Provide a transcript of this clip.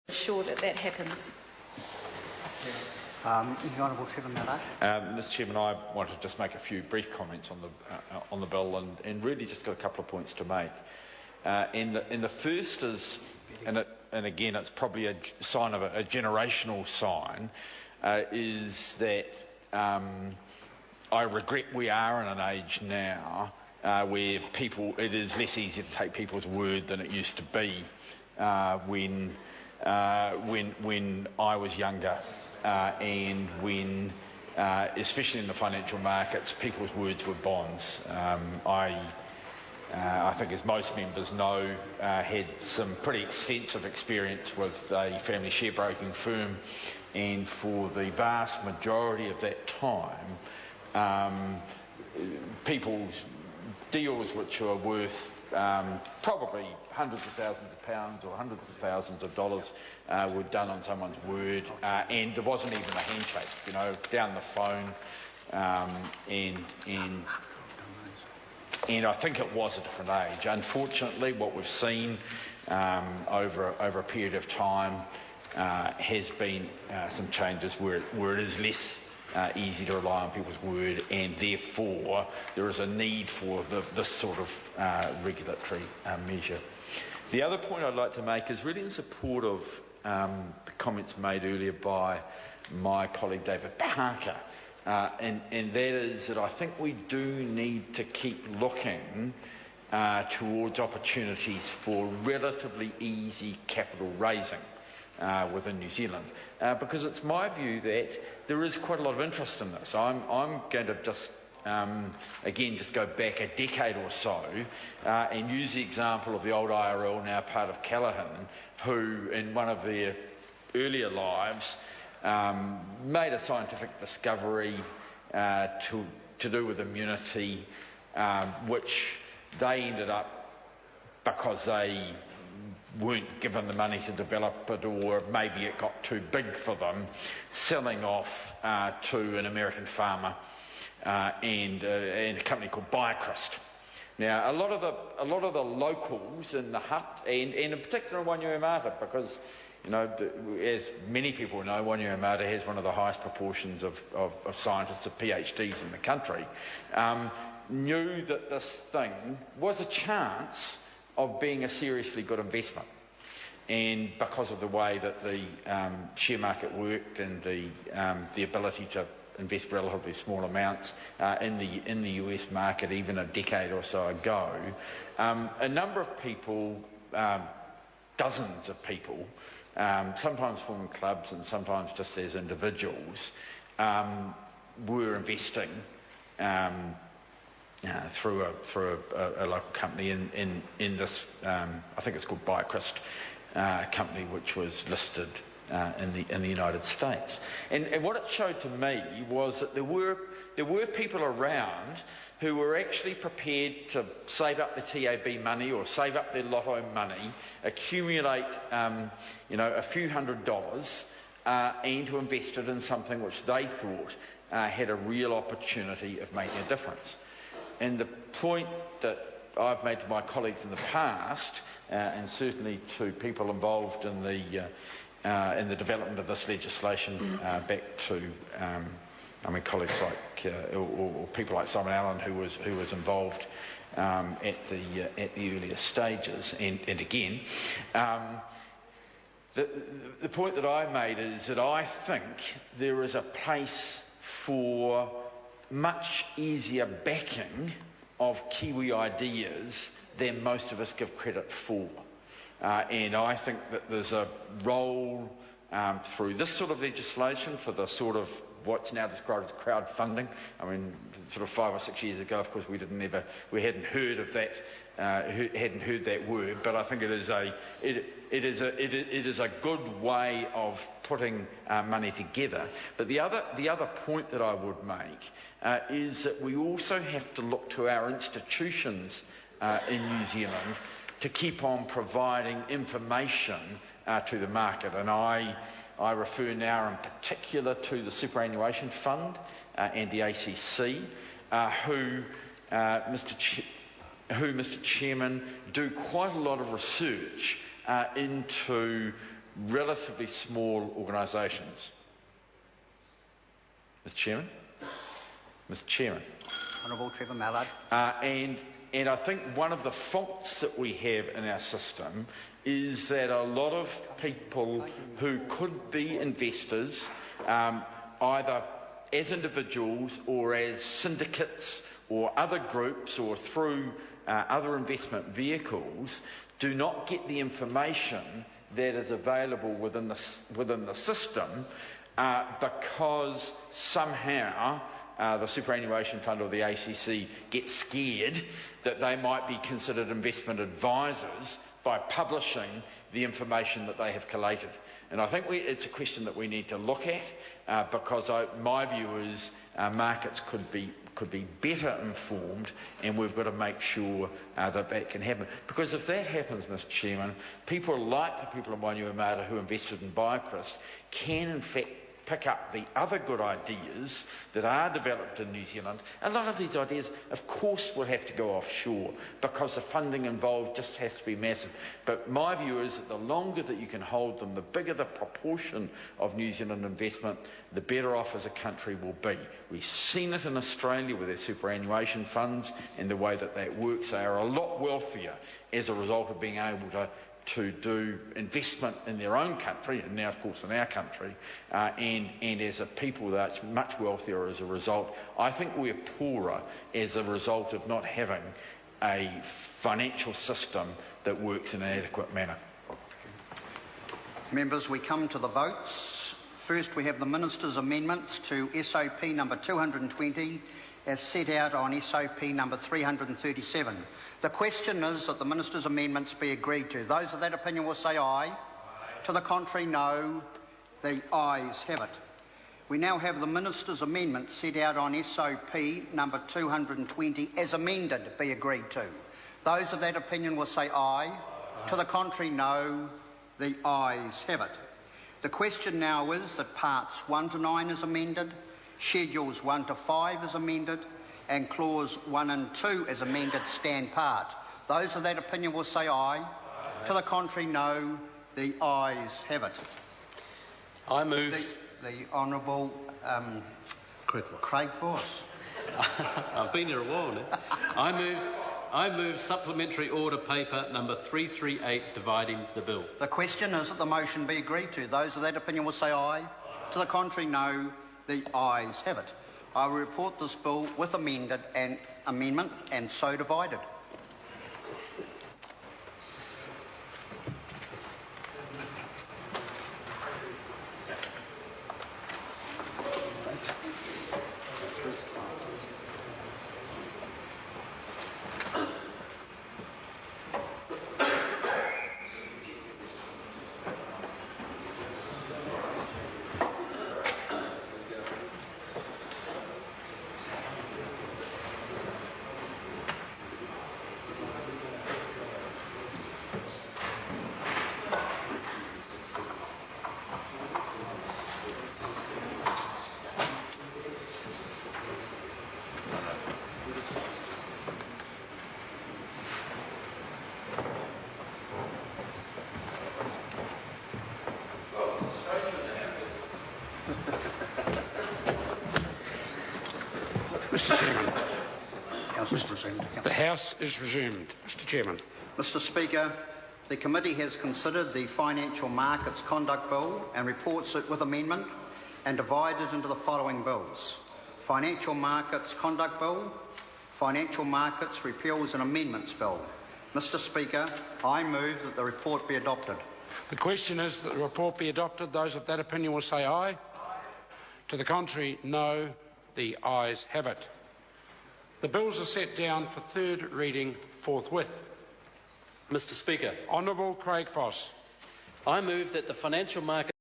ensure that that happens. The Honourable Shepard Malash. Mr. Chairman, I want to just make a few brief comments on the bill, and really just got a couple of points to make. And the first is, and again, it's probably a sign of a generational sign, is that I regret we are in an age now where it is less easy to take people's word than it used to be when I was younger, and when, especially in the financial markets, people's words were bonds. I think, as most members know, had some pretty extensive experience with a family share broking firm, and for the vast majority of that time, people's deals which were worth probably hundreds of thousands of pounds or hundreds of thousands of dollars were done on someone's word, and there wasn't even a handshake, down the phone, and I think it was a different age. Unfortunately, what we've seen over a period of time has been some changes where it is less easy to rely on people's word, and therefore there is a need for this sort of regulatory measure. The other point I'd like to make is really in support of the comments made earlier by my colleague David Parker, and that is that I think we do need to keep looking towards opportunities for relatively easy capital raising within New Zealand, because it's my view that there is quite a lot of interest in this. I'm going to just again just go back a decade or so and use the example of the old IRL, now part of Callaghan, who in one of their earlier lives made a scientific discovery to do with immunity, which they ended up, because they weren't given the money to develop it, or maybe it got too big for them, selling off to an American farmer and a company called BioCrystal. Now, a lot of the locals in the hut, and in particular in Wainuiomata, because as many people know, Wainuiomata has one of the highest proportions of scientists, of PhDs in the country, knew that this thing was a chance of being a seriously good investment. And because of the way that the share market worked and the ability to invest relatively small amounts in the US market even a decade or so ago, a number of people, dozens of people, sometimes forming clubs and sometimes just as individuals, were investing through a local company in this, I think it's called BioCrystal, company, which was listed in the United States. And what it showed to me was that there were people around who were actually prepared to save up the TAB money or save up their lotto money, accumulate a few $100s, and to invest it in something which they thought had a real opportunity of making a difference. And the point that I've made to my colleagues in the past, and certainly to people involved in the development of this legislation, back to colleagues like or people like Simon Allen, who was involved at the earlier stages, and again, the point that I made is that I think there is a place for much easier backing of Kiwi ideas than most of us give credit for. And I think that there's a role through this sort of legislation for the sort of what's now described as crowdfunding. I mean, sort of 5 or 6 years ago, of course, we hadn't heard of that, hadn't heard that word. But I think it is a good way of putting money together. But the other point that I would make is that we also have to look to our institutions in New Zealand to keep on providing information to the market. And I refer now in particular to the Superannuation Fund and the ACC, who, Mr. Chairman, do quite a lot of research into relatively small organisations. Mr. Chairman? Mr. Chairman. Honourable Trevor Mallard. And I think one of the faults that we have in our system is that a lot of people who could be investors, either as individuals or as syndicates or other groups or through other investment vehicles, do not get the information that is available within the system because somehow the superannuation fund or the ACC gets scared that they might be considered investment advisors by publishing the information that they have collated. And I think it's a question that we need to look at because my view is markets could be better informed, and we've got to make sure that can happen. Because if that happens, Mr. Chairman, people like the people of Wainuiomata who invested in BioChrist can in fact pick up the other good ideas that are developed in New Zealand. A lot of these ideas, of course, will have to go offshore because the funding involved just has to be massive. But my view is that the longer that you can hold them, the bigger the proportion of New Zealand investment, the better off as a country will be. We've seen it in Australia with their superannuation funds and the way that works. They are a lot wealthier as a result of being able to do investment in their own country, and now of course in our country, and as a people that's much wealthier as a result. I think we're poorer as a result of not having a financial system that works in an adequate manner. Members, we come to the votes. First, we have the Minister's amendments to SOP number 220 as set out on SOP number 337. The question is that the Minister's amendments be agreed to. Those of that opinion will say aye. To the contrary, no. The ayes have it. We now have the Minister's amendment set out on SOP number 220 as amended be agreed to. Those of that opinion will say aye. To the contrary, no. The ayes have it. The question now is that parts 1 to 9 is amended, schedules 1 to 5 is amended, and clause 1 and 2 as amended stand part. Those of that opinion will say aye. To the contrary, no. The ayes have it. I move... The Honourable Craig Force. I've been here a while now. I move supplementary order paper number 338 dividing the bill. The question is that the motion be agreed to. Those of that opinion will say aye. To the contrary, no. The ayes have it. I will report this bill with amendments and so divided. Mr. Chairman. The House is resumed. Mr. Chairman. Mr. Speaker, the committee has considered the Financial Markets Conduct Bill and reports it with amendment and divided into the following bills: Financial Markets Conduct Bill, Financial Markets Repeals and Amendments Bill. Mr. Speaker, I move that the report be adopted. The question is that the report be adopted. Those of that opinion will say aye. To the contrary, no. The ayes have it. The bills are set down for third reading forthwith. Mr. Speaker. Honourable Craig Foss. I move that the Financial Market